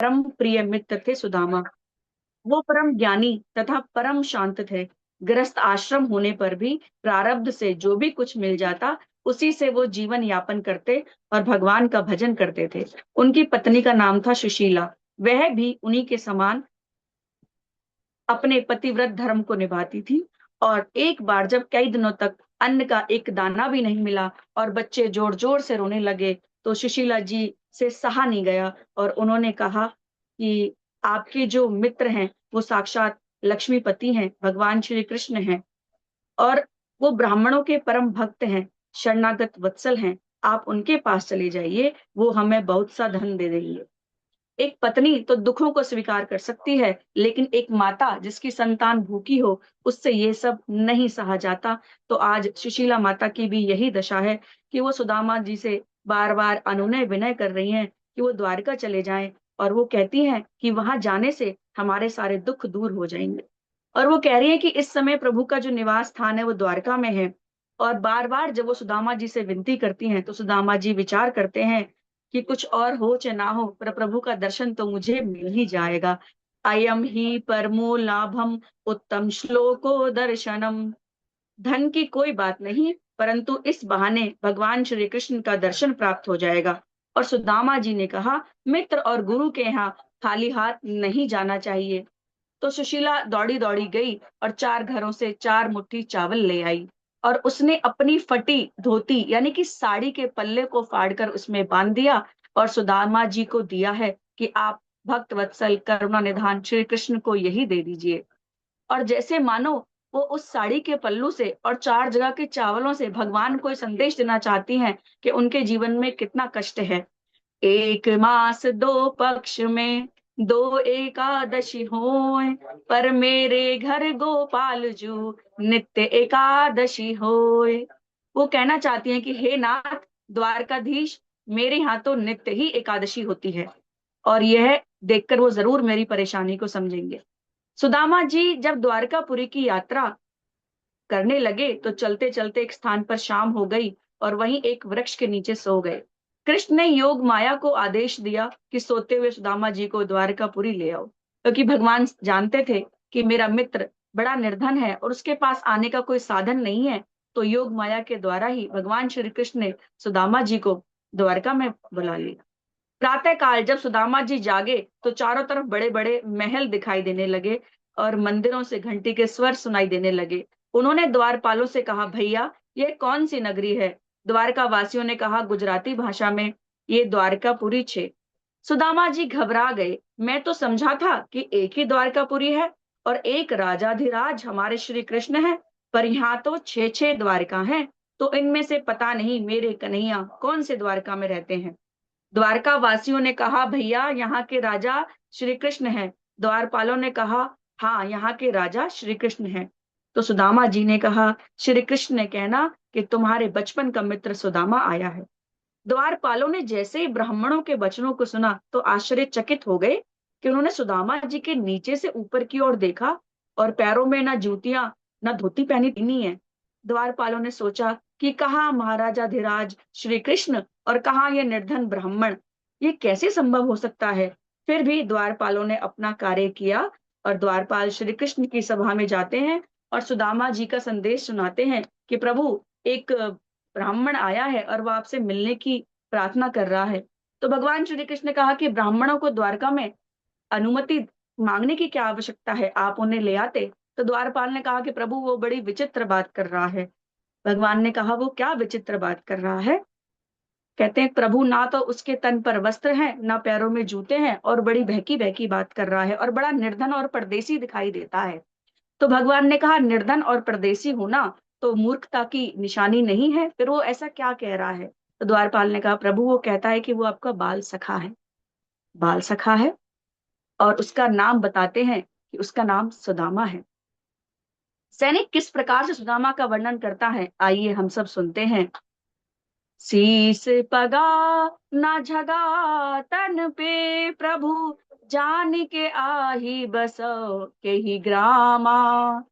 परम प्रिय मित्र थे सुदामा। वो परम ज्ञानी तथा परम शांत थे। गृहस्थ आश्रम होने पर भी प्रारब्ध से जो भी कुछ मिल जाता, उसी से वो जीवन यापन करते और भगवान का भजन करते थे। उनकी पत्नी का नाम था सुशीला। वह भी उन्हीं के समान अपने पतिव्रत धर्म को निभाती थी। और एक बार जब कई दिनों तक अन्न का एक दाना भी नहीं मिला और बच्चे जोर जोर से रोने लगे, तो सुशीला जी से सहा नहीं गया और उन्होंने कहा कि आपके जो मित्र हैं वो साक्षात लक्ष्मीपति हैं, भगवान श्री कृष्ण हैं, और वो ब्राह्मणों के परम भक्त हैं, शरणागत वत्सल हैं। आप उनके पास चले जाइए, वो हमें बहुत सा धन दे देंगे। एक पत्नी तो दुखों को स्वीकार कर सकती है, लेकिन एक माता जिसकी संतान भूखी हो, उससे ये सब नहीं सहा जाता। तो आज सुशीला माता की भी यही दशा है कि वो सुदामा जी से बार बार अनुनय विनय कर रही हैं कि वो द्वारका चले जाएं, और वो कहती हैं कि वहां जाने से हमारे सारे दुख दूर हो जाएंगे। और वो कह रही है कि इस समय प्रभु का जो निवास स्थान है वो द्वारका में है। और बार बार जब वो सुदामा जी से विनती करती हैं, तो सुदामा जी विचार करते हैं कि कुछ और हो चाहे ना हो, पर प्रभु का दर्शन तो मुझे मिल ही जाएगा। अयम ही परमो लाभम उत्तम श्लोको दर्शनम। धन की कोई बात नहीं, परंतु इस बहाने भगवान श्री कृष्ण का दर्शन प्राप्त हो जाएगा। और सुदामा जी ने कहा, मित्र और गुरु के यहाँ खाली हाथ नहीं जाना चाहिए। तो सुशीला दौड़ी दौड़ी गई और 4 घरों से 4 मुट्ठी चावल ले आई। और उसने अपनी फटी धोती यानी कि साड़ी के पल्ले को फाड़कर उसमें बांध दिया और सुदामा जी को दिया है कि आप भक्त वत्सल करुणा निधान श्री कृष्ण को यही दे दीजिए। और जैसे मानो वो उस साड़ी के पल्लू से और 4 जगह के चावलों से भगवान को संदेश देना चाहती हैं कि उनके जीवन में कितना कष्ट है। एक मास दो पक्ष में दो एकादशी होए, पर मेरे घर गोपाल जू नित्य एकादशी होए। वो कहना चाहती हैं कि हे नाथ द्वारकाधीश, मेरे यहाँ तो नित्य ही एकादशी होती है, और यह देखकर वो जरूर मेरी परेशानी को समझेंगे। सुदामा जी जब द्वारकापुरी की यात्रा करने लगे, तो चलते चलते एक स्थान पर शाम हो गई और वहीं एक वृक्ष के नीचे सो गए। कृष्ण ने योग माया को आदेश दिया कि सोते हुए सुदामा जी को द्वारकापुरी ले आओ, क्योंकि भगवान जानते थे कि मेरा मित्र बड़ा निर्धन है और उसके पास आने का कोई साधन नहीं है। तो योग माया के द्वारा ही भगवान श्री कृष्ण ने सुदामा जी को द्वारका में बुला लिया। प्रातः काल जब सुदामा जी जागे, तो चारों तरफ बड़े बड़े महल दिखाई देने लगे और मंदिरों से घंटी के स्वर सुनाई देने लगे। उन्होंने द्वारपालों से कहा, भैया ये कौन सी नगरी है? द्वारका वासियों ने कहा गुजराती भाषा में, ये द्वारकापुरी छे। सुदामा जी घबरा गए। मैं तो समझा था कि एक ही द्वारकापुरी है और एक राजाधिराज हमारे श्री कृष्ण है, पर यहाँ तो 6 6 द्वारका हैं। तो इनमें से पता नहीं मेरे कन्हैया कौन से द्वारका में रहते हैं। द्वारका वासियों ने कहा, भैया यहाँ के राजा श्री कृष्ण हैं। द्वारपालों ने कहा, हाँ यहाँ के राजा श्री कृष्ण हैं। तो सुदामा जी ने कहा, श्री कृष्ण ने कहना कि तुम्हारे बचपन का मित्र सुदामा आया है। द्वारपालों ने जैसे ही ब्राह्मणों के वचनों को सुना, तो आश्चर्यचकित हो गए कि उन्होंने सुदामा जी के नीचे से ऊपर की ओर देखा, और पैरों में ना जूतियां ना धोती पहनी नहीं है। द्वारपालों ने सोचा कि कहाँ महाराजा धीराज श्री कृष्ण और कहाँ ये निर्धन ब्राह्मण, ये कैसे संभव हो सकता है। फिर भी द्वारपालों ने अपना कार्य किया, और द्वारपाल श्री कृष्ण की सभा में जाते हैं और सुदामा जी का संदेश सुनाते हैं कि प्रभु, एक ब्राह्मण आया है और वो आपसे मिलने की प्रार्थना कर रहा है। तो भगवान श्री कृष्ण ने कहा कि ब्राह्मणों को द्वारका में अनुमति मांगने की क्या आवश्यकता है, आप उन्हें ले आते। तो द्वारपाल ने कहा कि प्रभु, वो बड़ी विचित्र बात कर रहा है। भगवान ने कहा, वो क्या विचित्र बात कर रहा है? कहते हैं, प्रभु ना तो उसके तन पर वस्त्र हैं, ना पैरों में जूते हैं, और बड़ी बहकी बहकी बात कर रहा है और बड़ा निर्धन और परदेसी दिखाई देता है। तो भगवान ने कहा, निर्धन और परदेसी होना तो मूर्खता की निशानी नहीं है, फिर वो ऐसा क्या कह रहा है? तो द्वारपाल ने कहा, प्रभु वो कहता है कि वो आपका बाल सखा है। बाल सखा है, और उसका नाम बताते हैं कि उसका नाम सुदामा है। सैनिक किस प्रकार से सुदामा का वर्णन करता है, आइए हम सब सुनते हैं। शीस पगा ना झगा तन पे प्रभु, जान के आही बसो के ही ग्रामा।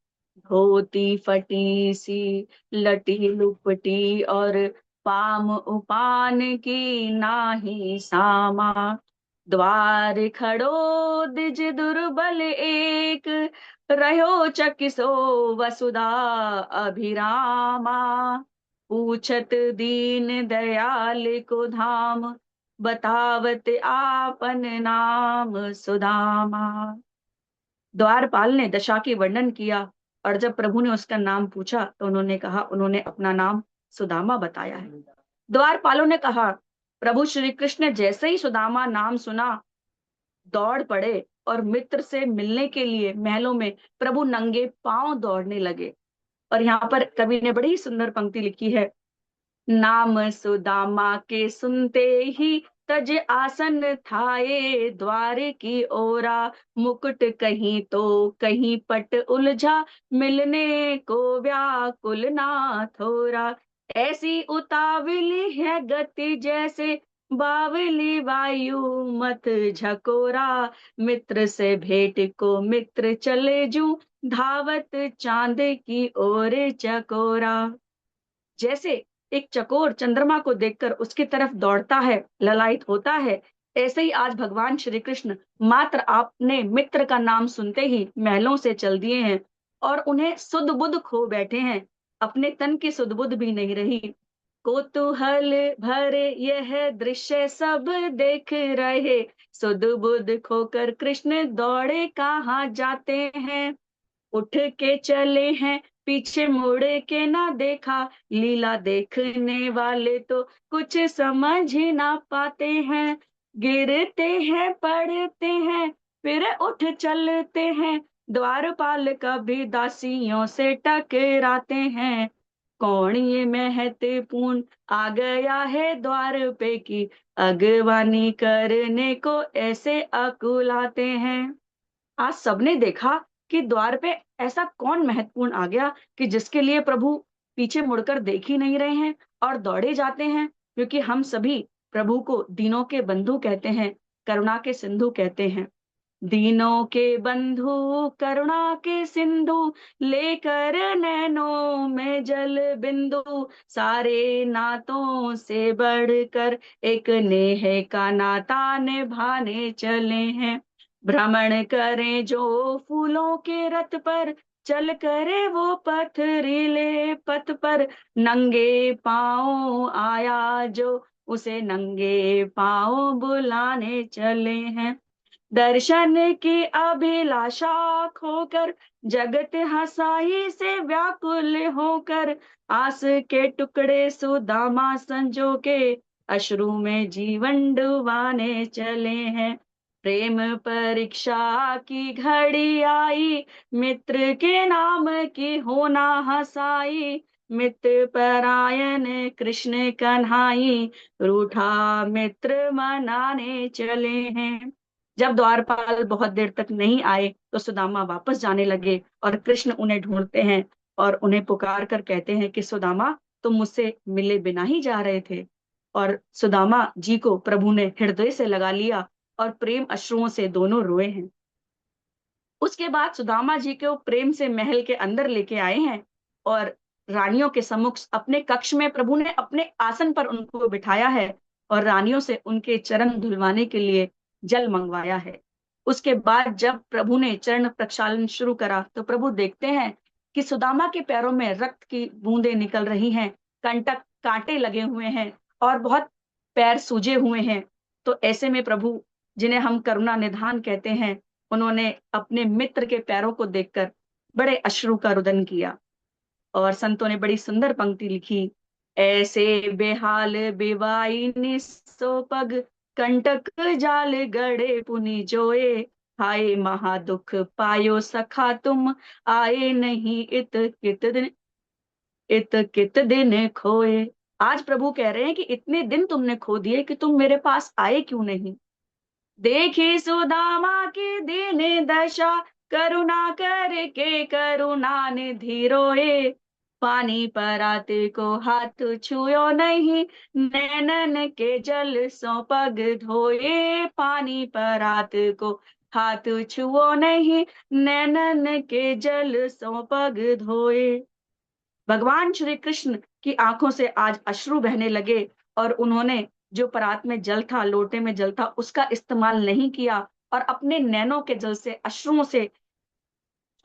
धोती फटी सी लटी लुपटी और पाम उपान की नाही सामा। द्वार खड़ो दिज दुर्बल एक, रहो चकिसो वसुधा अभिरामा। पूछत दीन दयाल को धाम, बतावत आपन नाम सुदामा। द्वारपाल ने दशा की वर्णन किया, और जब प्रभु ने उसका नाम पूछा तो उन्होंने कहा, उन्होंने अपना नाम सुदामा बताया है। द्वारपालों ने कहा, प्रभु श्री कृष्ण ने जैसे ही सुदामा नाम सुना, दौड़ पड़े और मित्र से मिलने के लिए महलों में प्रभु नंगे पांव दौड़ने लगे। और यहाँ पर कवि ने बड़ी ही सुंदर पंक्ति लिखी है, नाम सुदामा के सुनते ही तज आसन थाए, द्वार की ओरा मुकुट कहीं तो कहीं पट उलझा, मिलने को व्याकुल ना थोरा। ऐसी उतावली है गति जैसे बावली वायु मत झकोरा, मित्र से भेंट को मित्र चले जूं, धावत चांद की ओर चकोरा। जैसे एक चकोर चंद्रमा को देखकर उसकी तरफ दौड़ता है, ललायत होता है, ऐसे ही आज भगवान श्री कृष्ण मात्र आपने मित्र का नाम सुनते ही महलों से चल दिए हैं, और उन्हें सुध बुध खो बैठे हैं, अपने तन की सुध बुध भी नहीं रही। कौतूहल भरे यह दृश्य सब देख रहे, सुध बुध खोकर कृष्ण दौड़े कहाँ जाते हैं। उठ के चले हैं, पीछे मुड़ के ना देखा, लीला देखने वाले तो कुछ समझ ही ना पाते हैं। गिरते हैं पड़ते हैं फिर उठ चलते हैं, द्वारपाल कभी दासियों से टकराते हैं। कौन ये महत्वपूर्ण आ गया है द्वार पे की, अगवानी करने को ऐसे अकुलाते हैं। आज सबने देखा कि द्वार पे ऐसा कौन महत्वपूर्ण आ गया कि जिसके लिए प्रभु पीछे मुड़कर देख ही नहीं रहे हैं और दौड़े जाते हैं, क्योंकि हम सभी प्रभु को दीनों के बंधु कहते हैं, करुणा के सिंधु कहते हैं। दीनों के बंधु करुणा के सिंधु, लेकर नैनों में जल बिंदु, सारे नातों से बढ़कर एक नेह का नाता निभाने चले हैं। भ्रमण करें जो फूलों के रथ पर, चल करे वो पथरीले पथ पर, नंगे पांव आया जो उसे नंगे पांव बुलाने चले हैं। दर्शन की अभिलाषा खोकर, जगत हंसाई से व्याकुल होकर, आस के टुकड़े सुदामा संजो के, अश्रु में जीवन डुबाने चले हैं। प्रेम परीक्षा की घड़ी आई, मित्र के नाम की होना हंसाई, मित्र परायण कृष्ण कन्हाई, रूठा मित्र मनाने चले हैं। जब द्वारपाल बहुत देर तक नहीं आए तो सुदामा वापस जाने लगे, और कृष्ण उन्हें ढूंढते हैं और उन्हें पुकार कर कहते हैं कि सुदामा, तुम मुझसे मिले बिना ही जा रहे थे। और सुदामा जी को प्रभु ने हृदय से लगा लिया और प्रेम अश्रुओं से दोनों रोए हैं। उसके बाद सुदामा जी को प्रेम से महल के अंदर लेके आए हैं, और रानियों के सम्मुख अपने कक्ष में प्रभु ने अपने आसन पर उनको बिठाया है, और रानियों से उनके चरण धुलवाने के लिए जल मंगवाया है। उसके बाद जब प्रभु ने चरण प्रक्षालन शुरू करा तो प्रभु देखते हैं कि सुदामा के पैरों में रक्त की बूंदें निकल रही हैं, कंटक कांटे लगे हुए हैं, और बहुत पैर सूजे हुए हैं। तो ऐसे में प्रभु, जिन्हें हम करुणा निधान कहते हैं, उन्होंने अपने मित्र के पैरों को देखकर बड़े अश्रु का रुदन किया। और संतों ने बड़ी सुंदर पंक्ति लिखी, ऐसे बेहाल बेवाई निसो पग, कंटक जाल गड़े पुनि जोए, हाय महादुख पायो सखा तुम, आए नहीं इत कित दिन खोए। आज प्रभु कह रहे हैं कि इतने दिन तुमने खो दिए कि तुम मेरे पास आए क्यों नहीं। देखी सुदामा की दीन दशा, करुणा करके करुणा निधि रोए, पानी पराते को हाथ छुयो नहीं, नैनन के जल सो पग धोए, पानी परात को हाथ छुओ नहीं, नैनन के जल सो पग धोए। भगवान श्री कृष्ण की आंखों से आज अश्रु बहने लगे, और उन्होंने जो परात में जल था, लोटे में जल था, उसका इस्तेमाल नहीं किया और अपने नैनों के जल से, अश्रुओं से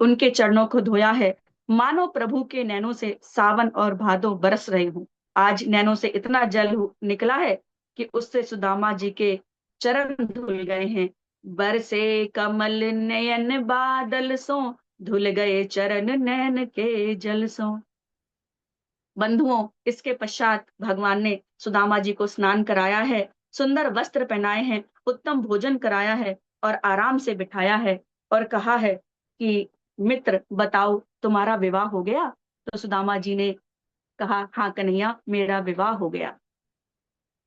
उनके चरणों को धोया है, मानो प्रभु के नैनों से सावन और भादो बरस रहे हूं। आज नैनों से इतना जल निकला है कि उससे सुदामा जी के चरण धुल गए हैं। बरसे कमल नयन बादल सो, धुल गए चरण नैन के जल सो। बंधुओं, इसके पश्चात भगवान ने सुदामा जी को स्नान कराया है, सुंदर वस्त्र पहनाए हैं, उत्तम भोजन कराया है और आराम से बिठाया है और कहा है कि मित्र बताओ, तुम्हारा विवाह हो गया? तो सुदामा जी ने कहा, हाँ कन्हैया, मेरा विवाह हो गया।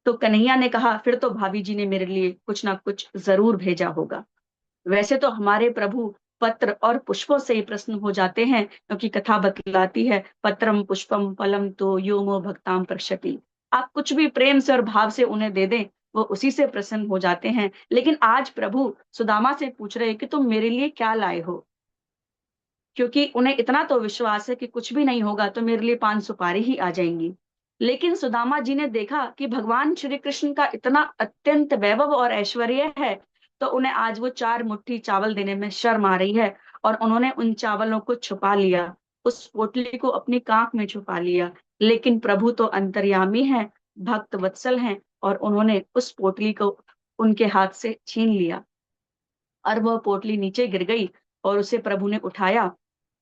तो कन्हैया ने कहा, फिर तो भाभी जी ने मेरे लिए कुछ ना कुछ जरूर भेजा होगा। वैसे तो हमारे प्रभु पत्र और पुष्पों से ही प्रसन्न हो जाते हैं, क्योंकि कथा बतलाती है, पत्रम पुष्पम फलम तो यो मो भक्ताम प्रक्षति। आप कुछ भी प्रेम से और भाव से उन्हें दे दें, वो उसी से प्रसन्न हो जाते हैं। लेकिन आज प्रभु सुदामा से पूछ रहे हैं कि तुम मेरे लिए क्या लाए हो, क्योंकि उन्हें इतना तो विश्वास है कि कुछ भी नहीं होगा तो मेरे लिए 5 सुपारी ही आ जाएंगी। लेकिन सुदामा जी ने देखा कि भगवान श्री कृष्ण का इतना अत्यंत वैभव और ऐश्वर्य है, तो उन्हें आज वो 4 मुट्ठी चावल देने में शर्म आ रही है और उन्होंने उन चावलों को छुपा लिया, उस पोटली को अपनी कांख में छुपा लिया। लेकिन प्रभु तो अंतर्यामी है, भक्त वत्सल हैं, और उन्होंने उस पोटली को उनके हाथ से छीन लिया और वह पोटली नीचे गिर गई और उसे प्रभु ने उठाया।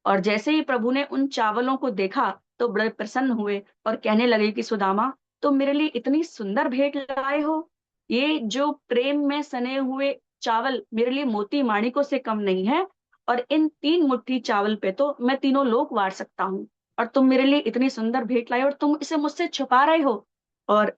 और जैसे ही प्रभु ने उन चावलों को देखा तो बड़े प्रसन्न हुए और कहने लगे कि सुदामा, तुम मेरे लिए इतनी सुंदर भेंट लाए हो। ये जो प्रेम में सने हुए चावल मेरे लिए मोती माणिकों से कम नहीं है, और इन 3 मुट्ठी चावल पे तो मैं तीनों लोक वार सकता हूँ। और तुम मेरे लिए इतनी सुंदर भेंट लाए और तुम इसे मुझसे छुपा रहे हो। और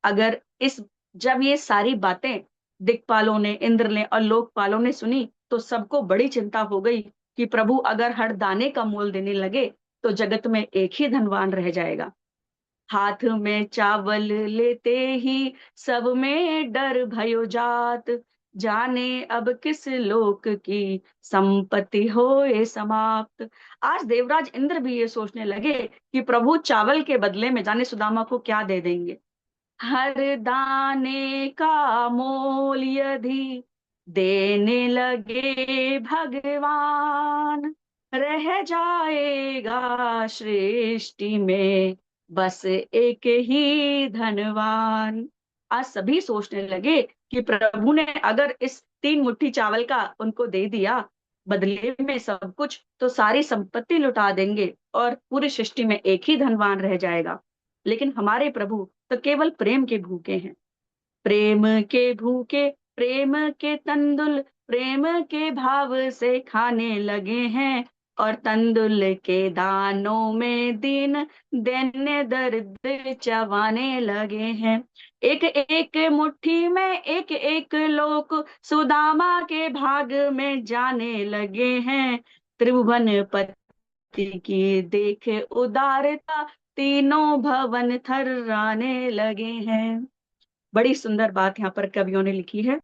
अगर इस जब ये सारी बातें दिक्पालों ने, इंद्र ने और लोकपालों ने सुनी, तो सबको बड़ी चिंता हो गई कि प्रभु अगर हर दाने का मोल देने लगे तो जगत में एक ही धनवान रह जाएगा। हाथ में चावल लेते ही सब में डर भयो जात, जाने अब किस लोक की संपत्ति होए समाप्त। आज देवराज इंद्र भी ये सोचने लगे कि प्रभु चावल के बदले में जाने सुदामा को क्या दे देंगे। हर दाने का मोल यदि देने लगे भगवान, रह जाएगा सृष्टि में बस एक ही धनवान। आज सभी सोचने लगे कि प्रभु ने अगर इस 3 मुट्ठी चावल का उनको दे दिया बदले में सब कुछ, तो सारी संपत्ति लुटा देंगे और पूरी सृष्टि में एक ही धनवान रह जाएगा। लेकिन हमारे प्रभु तो केवल प्रेम के भूखे हैं, प्रेम के भूखे, प्रेम के तंदुल, प्रेम के भाव से खाने लगे हैं, और तंदुल के दानों में दीन दैन्य दर्द चबाने लगे हैं। एक एक मुट्ठी में एक एक लोक सुदामा के भाग में जाने लगे हैं। त्रिभुवन पति की देख उदारता, तीनों भवन थर्राने लगे हैं। बड़ी सुंदर बात यहाँ पर कवियों ने लिखी है।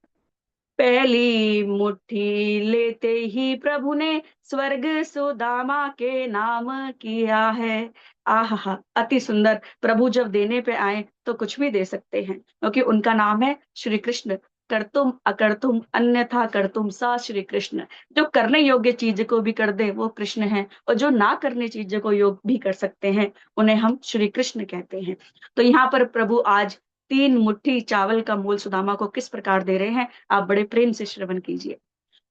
पहली मुट्ठी लेते ही प्रभु ने स्वर्ग सुदामा के नाम किया है। आहा, अति सुंदर। प्रभु जब देने पे आए तो कुछ भी दे सकते हैं, क्योंकि उनका नाम है श्री कृष्ण। करतुम अकर्तुम अन्यथा करतुम सा श्री कृष्ण। जो करने योग्य चीज को भी कर दे वो कृष्ण है, और जो ना करने चीज को योग भी कर सकते हैं उन्हें हम श्री कृष्ण कहते हैं। तो यहाँ पर प्रभु आज 3 मुट्ठी चावल का मोल सुदामा को किस प्रकार दे रहे हैं, आप बड़े प्रेम से श्रवण कीजिए।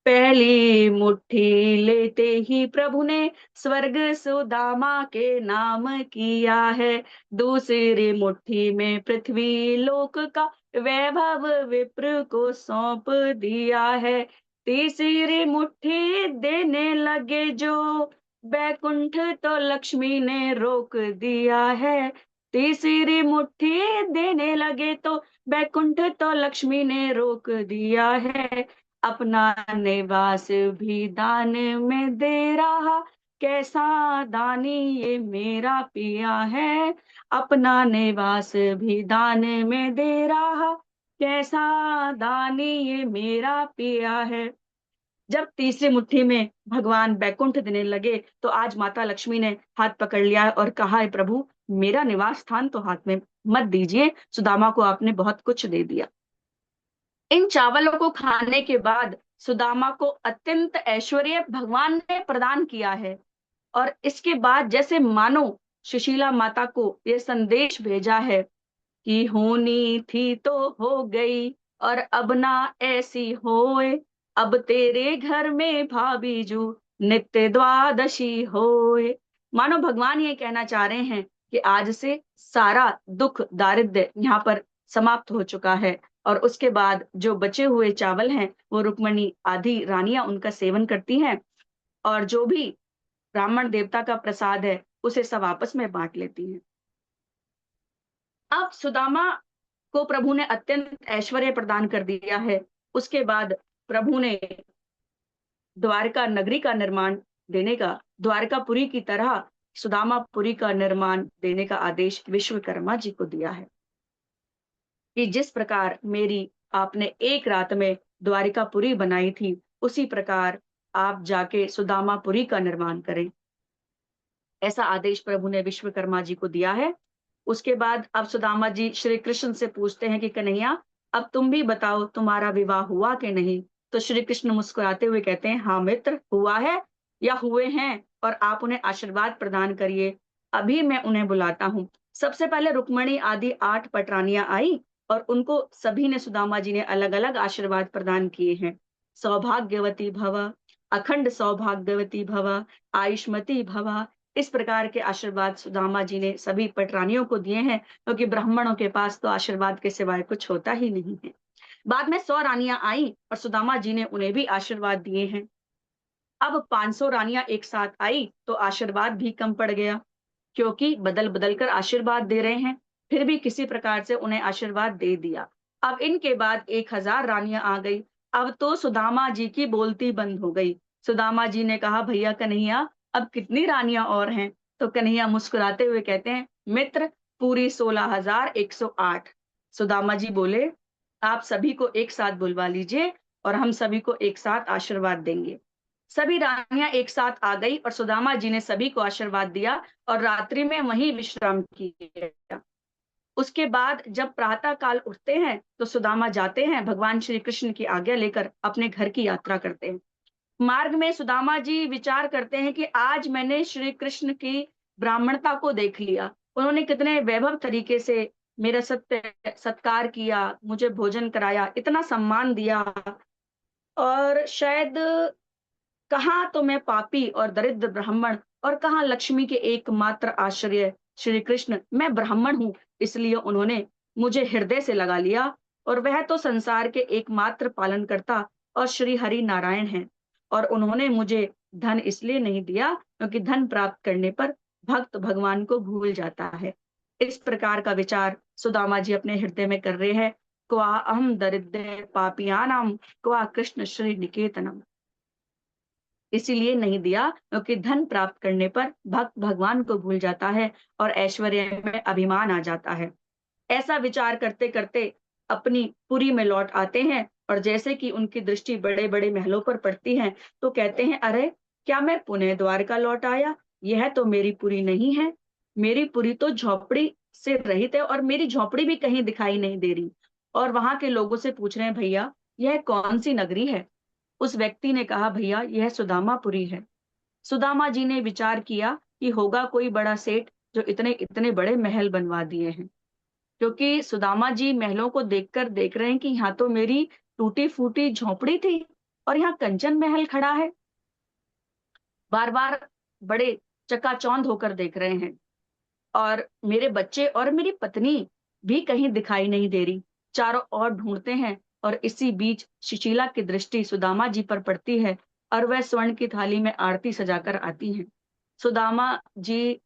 पहली मुट्ठी लेते ही प्रभु ने स्वर्ग सुदामा के नाम किया है। दूसरी मुट्ठी में पृथ्वी लोक का वैभव विप्र को सौंप दिया है। तीसरी मुट्ठी देने लगे जो बैकुंठ, तो लक्ष्मी ने रोक दिया है। तीसरी मुट्ठी देने लगे तो बैकुंठ, तो लक्ष्मी ने रोक दिया है। अपना निवास भी दान में दे रहा, कैसा दानी ये मेरा पिया है। अपना निवास भी दान में दे रहा, कैसा दानी ये मेरा पिया है। जब तीसरी मुट्ठी में भगवान बैकुंठ देने लगे तो आज माता लक्ष्मी ने हाथ पकड़ लिया और कहा है, प्रभु मेरा निवास स्थान तो हाथ में मत दीजिए, सुदामा को आपने बहुत कुछ दे दिया। इन चावलों को खाने के बाद सुदामा को अत्यंत ऐश्वर्य भगवान ने प्रदान किया है। और इसके बाद जैसे मानो सुशीला माता को यह संदेश भेजा है कि होनी थी तो हो गई, और अब ना ऐसी होए, अब तेरे घर में भाभीजू नित्य द्वादशी होए। मानो भगवान ये कहना चाह रहे हैं कि आज से सारा दुख दारिद्र्य यहाँ पर समाप्त हो चुका है, और उसके बाद जो बचे हुए चावल हैं वो रुक्मणी आदि रानियां उनका सेवन करती हैं, और जो भी ब्राह्मण देवता का प्रसाद है उसे सब आपस में बांट लेती हैं। अब सुदामा को प्रभु ने अत्यंत ऐश्वर्य प्रदान कर दिया है। उसके बाद प्रभु ने द्वारका नगरी का निर्माण देने का, द्वारकापुरी की तरह सुदामापुरी का निर्माण देने का आदेश विश्वकर्मा जी को दिया है कि जिस प्रकार मेरी आपने एक रात में द्वारिकापुरी बनाई थी, उसी प्रकार आप जाके सुदामापुरी का निर्माण करें। ऐसा आदेश प्रभु ने विश्वकर्मा जी को दिया है। उसके बाद अब सुदामा जी श्री कृष्ण से पूछते हैं कि कन्हैया, अब तुम भी बताओ तुम्हारा विवाह हुआ कि नहीं। तो श्री कृष्ण मुस्कुराते हुए कहते हैं, हाँ मित्र, हुआ है या हुए हैं, और आप उन्हें आशीर्वाद प्रदान करिए। अभी मैं उन्हें बुलाता हूँ। सबसे पहले रुक्मणी आदि 8 पटरानियां आई, और उनको सभी ने सुदामा जी ने अलग अलग आशीर्वाद प्रदान किए हैं। सौभाग्यवती भव, अखंड सौभाग्यवती भव, आयुष्मती भव, इस प्रकार के आशीर्वाद सुदामा जी ने सभी पटरानियों को दिए हैं, क्योंकि ब्राह्मणों के पास तो आशीर्वाद के सिवाय कुछ होता ही नहीं है। बाद में 100 रानियां आई और सुदामा जी ने उन्हें भी आशीर्वाद दिए हैं। अब 500 रानियां एक साथ आई तो आशीर्वाद भी कम पड़ गया, क्योंकि बदल बदल कर आशीर्वाद दे रहे हैं। फिर भी किसी प्रकार से उन्हें आशीर्वाद दे दिया। अब इनके बाद 1000 रानियां आ गई। अब तो सुदामा जी की बोलती बंद हो गई। सुदामा जी ने कहा, भैया कन्हैया, अब कितनी रानियां और हैं। तो कन्हैया मुस्कुराते हुए कहते हैं, मित्र, पूरी 16,108। सुदामा जी बोले, आप सभी को एक साथ बुलवा लीजिए और हम सभी को एक साथ आशीर्वाद देंगे। सभी रानियां एक साथ आ गई और सुदामा जी ने सभी को आशीर्वाद दिया और रात्रि में वहीं विश्राम किया। उसके बाद जब प्रातः काल उठते हैं तो सुदामा जाते हैं, भगवान श्री कृष्ण की आज्ञा लेकर अपने घर की यात्रा करते हैं। मार्ग में सुदामा जी विचार करते हैं कि आज मैंने श्री कृष्ण की ब्राह्मणता को देख लिया। उन्होंने कितने वैभव तरीके से मेरा सत्कार किया, मुझे भोजन कराया, इतना सम्मान दिया, और शायद कहाँ तो मैं पापी और दरिद्र ब्राह्मण, और कहाँ लक्ष्मी के एकमात्र आश्रय श्री कृष्ण। मैं ब्राह्मण हूं, इसलिए उन्होंने मुझे हृदय से लगा लिया, और वह तो संसार के एकमात्र पालनकर्ता और श्री हरि नारायण हैं। और उन्होंने मुझे धन इसलिए नहीं दिया क्योंकि धन प्राप्त करने पर भक्त भगवान को भूल जाता है। इस प्रकार का विचार सुदामा जी अपने हृदय में कर रहे हैं। क्वा अहम दरिद्र पापियानाम, क्वा कृष्ण श्री निकेतनम। इसीलिए नहीं दिया क्योंकि धन प्राप्त करने पर भक्त भगवान को भूल जाता है और ऐश्वर्य में अभिमान आ जाता है। ऐसा विचार करते करते अपनी पुरी में लौट आते हैं, और जैसे कि उनकी दृष्टि बड़े बड़े महलों पर पड़ती है तो कहते हैं, अरे क्या मैं पुनः द्वारका लौट आया। यह तो मेरी पुरी नहीं है। मेरी पुरी तो झोपड़ी से रहित है, और मेरी झोपड़ी भी कहीं दिखाई नहीं दे रही। और वहां के लोगों से पूछ रहे हैं, भैया यह कौन सी नगरी है। उस व्यक्ति ने कहा, भैया यह सुदामापुरी है। सुदामा जी ने विचार किया कि होगा कोई बड़ा सेठ जो इतने इतने बड़े महल बनवा दिए हैं, क्योंकि सुदामा जी महलों को देखकर देख रहे हैं कि यहाँ तो मेरी टूटी फूटी झोपड़ी थी और यहाँ कंचन महल खड़ा है। बार बार बड़े चकाचौंध होकर देख रहे हैं, और मेरे बच्चे और मेरी पत्नी भी कहीं दिखाई नहीं दे रही। चारों ओर ढूंढते हैं, और इसी बीच सुशीला की दृष्टि सुदामा जी पर पड़ती है, और वह स्वर्ण की थाली में आरती सजाकर आती हैं। सुदामा जी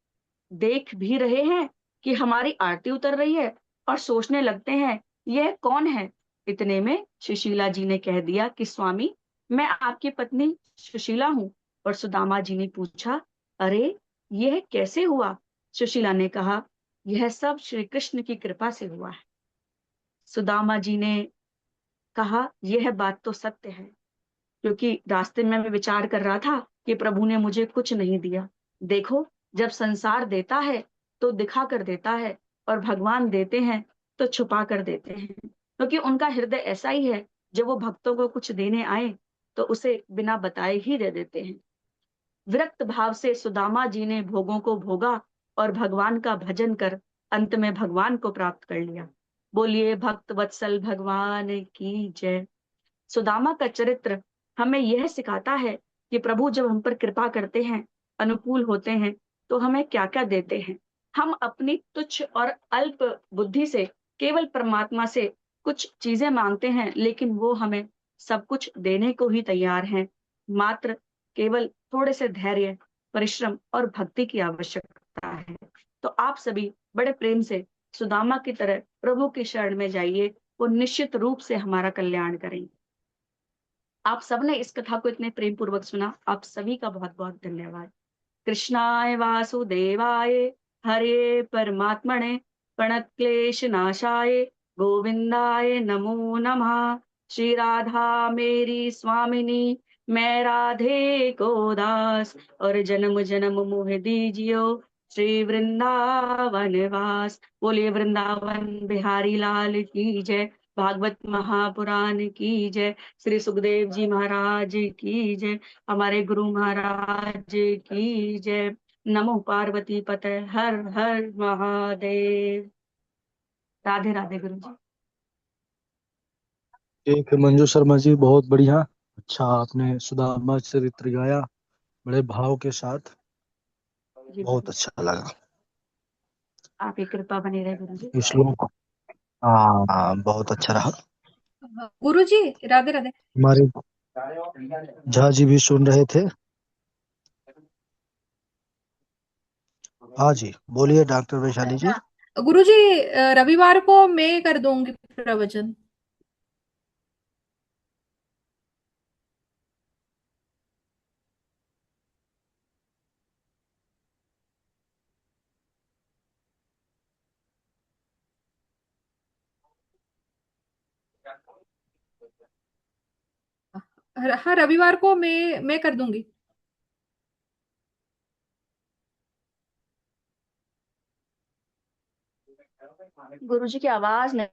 देख भी रहे हैं कि हमारी आरती उतर रही है, और सोचने लगते हैं यह कौन है। इतने में सुशीला जी ने कह दिया कि स्वामी, मैं आपकी पत्नी सुशीला हूँ। और सुदामा जी ने पूछा, अरे यह कैसे हुआ। सुशीला ने कहा, यह सब श्री कृष्ण की कृपा से हुआ है। सुदामा जी ने कहा, यह बात तो सत्य है, क्योंकि रास्ते में मैं विचार कर रहा था कि प्रभु ने मुझे कुछ नहीं दिया। देखो, जब संसार देता है तो दिखा कर देता है, और भगवान देते हैं तो छुपा कर देते हैं, क्योंकि उनका हृदय ऐसा ही है, जब वो भक्तों को कुछ देने आए तो उसे बिना बताए ही दे देते हैं। विरक्त भाव से सुदामा जी ने भोगों को भोगा और भगवान का भजन कर अंत में भगवान को प्राप्त कर लिया। बोलिए भक्त वत्सल भगवान की जय। सुदामा का चरित्र हमें यह सिखाता है कि प्रभु जब हम पर कृपा करते हैं, अनुकूल होते हैं, तो हमें क्या क्या देते हैं। हम अपनी तुच्छ और अल्प बुद्धि से केवल परमात्मा से कुछ चीजें मांगते हैं, लेकिन वो हमें सब कुछ देने को ही तैयार हैं। मात्र केवल थोड़े से धैर्य, परिश्रम और भक्ति की आवश्यकता है। तो आप सभी बड़े प्रेम से सुदामा की तरह प्रभु की शरण में जाइए, वो निश्चित रूप से हमारा कल्याण करेंगे। आप सबने इस कथा को इतने प्रेम पूर्वक सुना, आप सभी का बहुत बहुत धन्यवाद। कृष्णाय वासुदेवाय हरे परमात्मने प्रणतक्लेश नाशाय गोविंदाय नमो नमः। श्री राधा मेरी स्वामिनी, मैं राधे को दास, और जन्म जन्म मोह दीजियो श्री वृंदावन वास। बोलिए वृंदावन बिहारी लाल की जय। भागवत महापुराण की जय। श्री सुखदेव जी महाराज की जय। हमारे गुरु महाराज की जय। नमो पार्वती पते, हर हर महादेव। राधे राधे गुरु जी। ठीक है मंजू शर्मा जी, बहुत बढ़िया। अच्छा, आपने सुदामा चरित्र गाया बड़े भाव के साथ, जी गुरु बहुत जी, अच्छा लगा। आपकी कृपा बनी रहे गुरु जी। श्लोक, हाँ बहुत अच्छा रहा। गुरु जी, राधे राधे। हमारे झा जी भी सुन रहे थे। हाँ जी, बोलिए डॉक्टर वैशाली जी। गुरु जी, रविवार को मैं कर दूंगी प्रवचन। हाँ, रविवार को मैं कर दूंगी। गुरु जी की आवाज नहीं